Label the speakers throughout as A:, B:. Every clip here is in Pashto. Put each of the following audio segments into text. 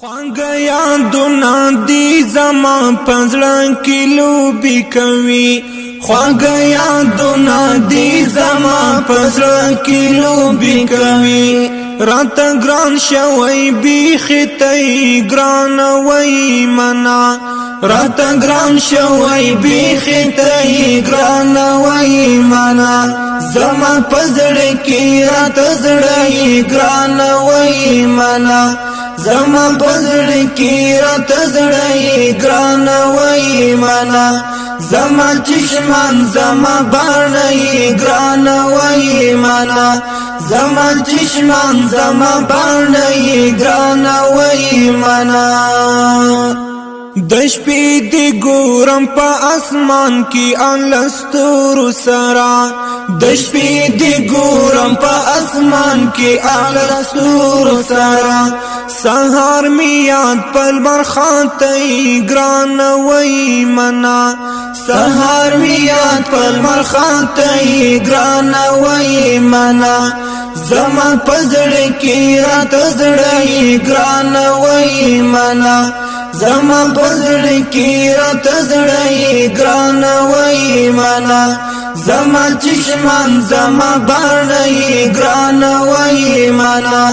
A: خوانگا یادونا دی زما پزړه کې لوبي کوي خوانگا یادونا دی زما پزړه کې لوبي کوي رات ګران شوي بیختی ګران وای منا رات ګران شوي بیختی ګران وای منا زما پزړه کې رات زړه ګران وای منا زما پزړه کې رات زړه ګران وای منا زما چشمان زما باندې ګران وای منا زما چشمان زما باندې ګران وای منا د شپې دی ګورم په اسمان کې الستور سرا د شپې دی ګورم په اسمان کې الستور سرا سهار می یاد پل برخاتی ګران وای منا سهار می یاد پل برخاتی ګران وای منا زما پزړه کې رات زړه ګران وای منا زما پزړه کې رات زړه ګران وای منا زما چشمان زما باندې ګران وای منا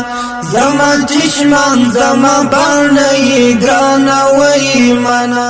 A: زما چشمان زما باندې ګران وای منا